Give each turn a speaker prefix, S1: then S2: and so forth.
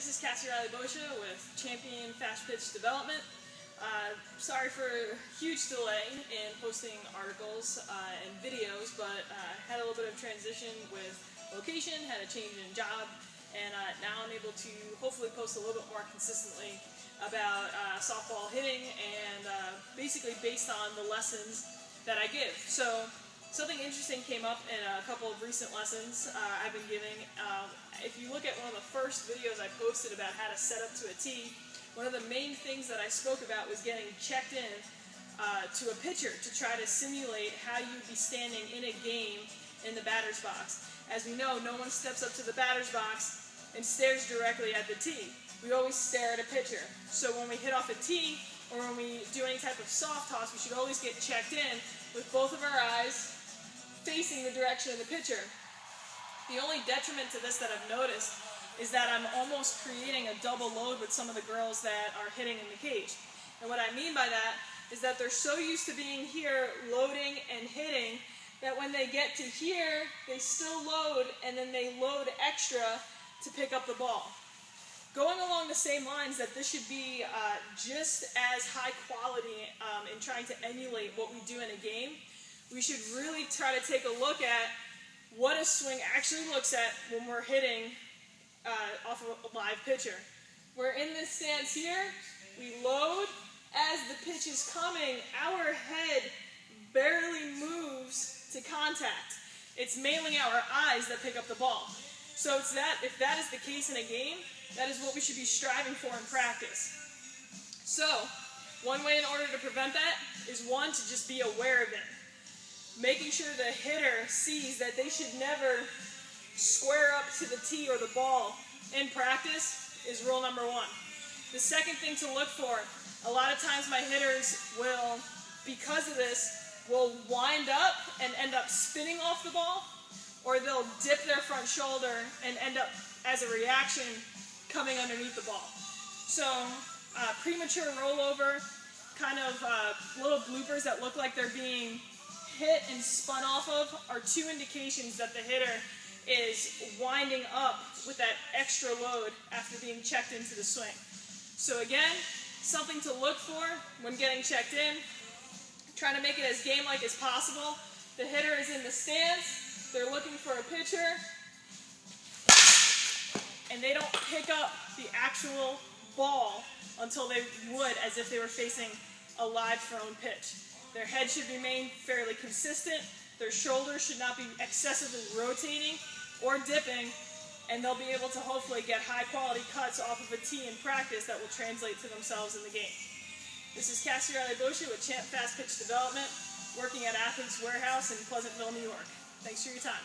S1: This is Reilly-Boccia with Champion Fast Pitch Development. Sorry for a huge delay in posting articles and videos, but had a little bit of transition with location, had a change in job, and now I'm able to hopefully post a little bit more consistently about softball hitting and basically based on the lessons that I give. So something interesting came up in a couple of recent lessons I've been giving. If you look at one of the first videos I posted about how to set up to a tee, one of the main things that I spoke about was getting checked in to a pitcher to try to simulate how you'd be standing in a game in the batter's box. As we know, no one steps up to the batter's box and stares directly at the tee. We always stare at a pitcher. So when we hit off a tee or when we do any type of soft toss, we should always get checked in with both of our eyes facing the direction of the pitcher. The only detriment to this that I've noticed is that I'm almost creating a double load with some of the girls that are hitting in the cage. And what I mean by that is that they're so used to being here loading and hitting that when they get to here, they still load and then they load extra to pick up the ball. Going along the same lines that this should be just as high quality in trying to emulate what we do in a game, we should really try to take a look at what a swing actually looks at when we're hitting off of a live pitcher. We're in this stance here, we load, as the pitch is coming, our head barely moves to contact. It's mainly our eyes that pick up the ball. So it's that, if that is the case in a game, that is what we should be striving for in practice. So, one way in order to prevent that is one, to just be aware of it. Making sure the hitter sees that they should never square up to the tee or the ball in practice is rule number one. The second thing to look for, a lot of times my hitters will, because of this, will wind up and end up spinning off the ball, or they'll dip their front shoulder and end up, as a reaction, coming underneath the ball. So, premature rollover, kind of little bloopers that look like they're being hit and spun off of are two indications that the hitter is winding up with that extra load after being checked into the swing. So again, something to look for when getting checked in. Trying to make it as game-like as possible. The hitter is in the stance, they're looking for a pitcher, and they don't pick up the actual ball until they would as if they were facing a live thrown pitch. Their head should remain fairly consistent, their shoulders should not be excessively rotating or dipping, and they'll be able to hopefully get high quality cuts off of a tee in practice that will translate to themselves in the game. This is Reilly-Boccia with Champ Fast Pitch Development, working at Athletes Warehouse in Pleasantville, New York. Thanks for your time.